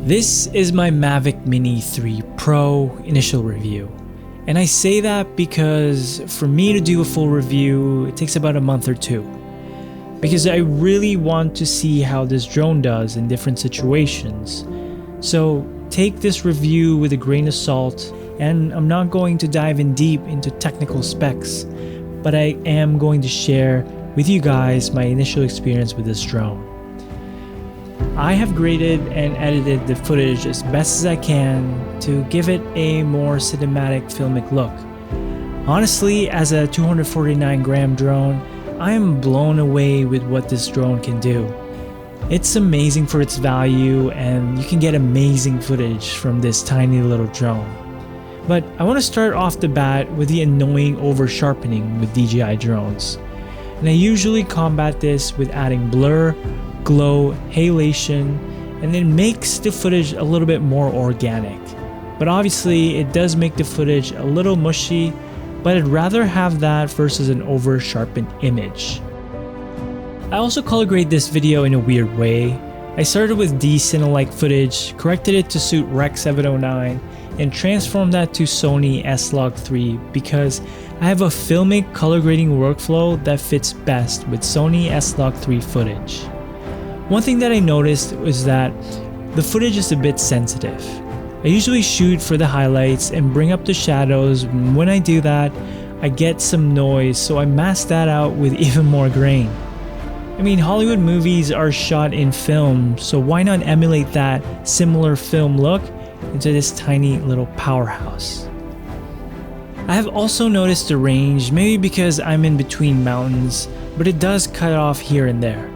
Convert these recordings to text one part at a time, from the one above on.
This is my Mavic Mini 3 Pro initial review. And I say that because for me to do a full review, it takes about a month or two. Because I really want to see how this drone does in different situations. So take this review with a grain of salt, and I'm not going to dive in deep into technical specs, but I am going to share with you guys my initial experience with this drone. I have graded and edited the footage as best as I can to give it a more cinematic filmic look. Honestly, as a 249 gram drone, I am blown away with what this drone can do. It's amazing for its value, and you can get amazing footage from this tiny little drone. But I want to start off the bat with the annoying over-sharpening with DJI drones. And I usually combat this with adding blur, glow, halation, and it makes the footage a little bit more organic. But obviously it does make the footage a little mushy, but I'd rather have that versus an over-sharpened image. I also color grade this video in a weird way. I started with D-Cinelike footage, corrected it to suit Rec. 709, and transformed that to Sony S-Log3 because I have a filmic color grading workflow that fits best with Sony S-Log3 footage. One thing that I noticed was that the footage is a bit sensitive. I usually shoot for the highlights and bring up the shadows. When I do that, I get some noise, so I mask that out with even more grain. I mean, Hollywood movies are shot in film, so why not emulate that similar film look into this tiny little powerhouse? I have also noticed the range, maybe because I'm in between mountains, but it does cut off here and there.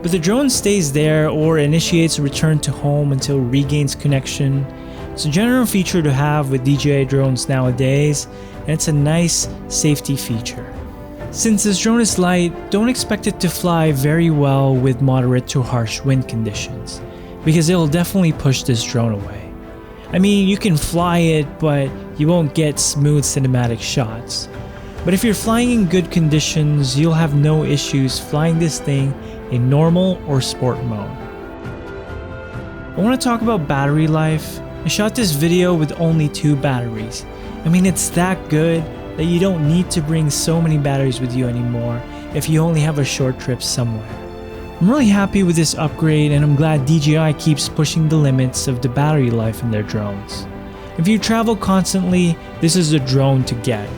But the drone stays there or initiates a return to home until it regains connection. It's a general feature to have with DJI drones nowadays, and it's a nice safety feature. Since this drone is light, don't expect it to fly very well with moderate to harsh wind conditions, because it'll definitely push this drone away. I mean, you can fly it, but you won't get smooth cinematic shots. But if you're flying in good conditions, you'll have no issues flying this thing in normal or sport mode. I want to talk about battery life. I shot this video with only 2 batteries. I mean, it's that good that you don't need to bring so many batteries with you anymore if you only have a short trip somewhere. I'm really happy with this upgrade, and I'm glad DJI keeps pushing the limits of the battery life in their drones. If you travel constantly, this is a drone to get.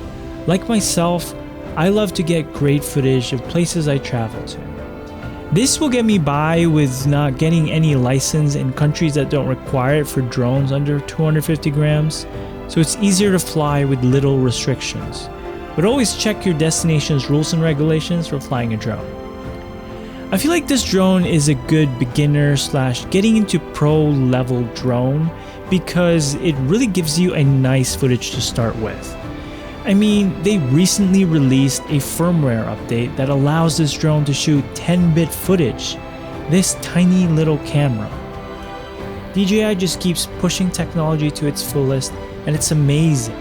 Like myself, I love to get great footage of places I travel to. This will get me by with not getting any license in countries that don't require it for drones under 250 grams, so it's easier to fly with little restrictions. But always check your destination's rules and regulations for flying a drone. I feel like this drone is a good beginner / getting into pro level drone because it really gives you a nice footage to start with. I mean, they recently released a firmware update that allows this drone to shoot 10-bit footage. This tiny little camera. DJI just keeps pushing technology to its fullest, and it's amazing.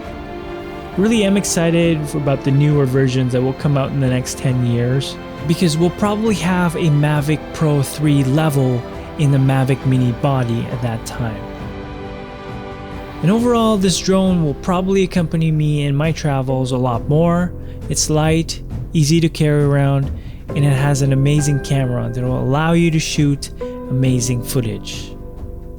Really am excited about the newer versions that will come out in the next 10 years, because we'll probably have a Mavic Pro 3 level in the Mavic Mini body at that time. And overall, this drone will probably accompany me in my travels a lot more. It's light, easy to carry around, and it has an amazing camera that will allow you to shoot amazing footage.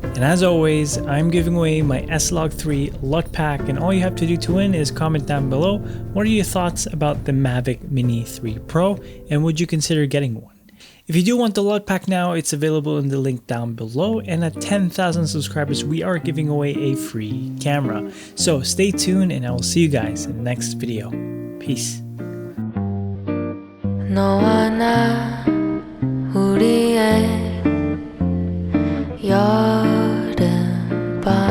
And as always, I'm giving away my S-Log3 luck pack, and all you have to do to win is comment down below what are your thoughts about the Mavic Mini 3 Pro, and would you consider getting one? If you do want the luck pack now, it's available in the link down below, and at 10,000 subscribers we are giving away a free camera. So stay tuned, and I will see you guys in the next video. Peace. 너와 나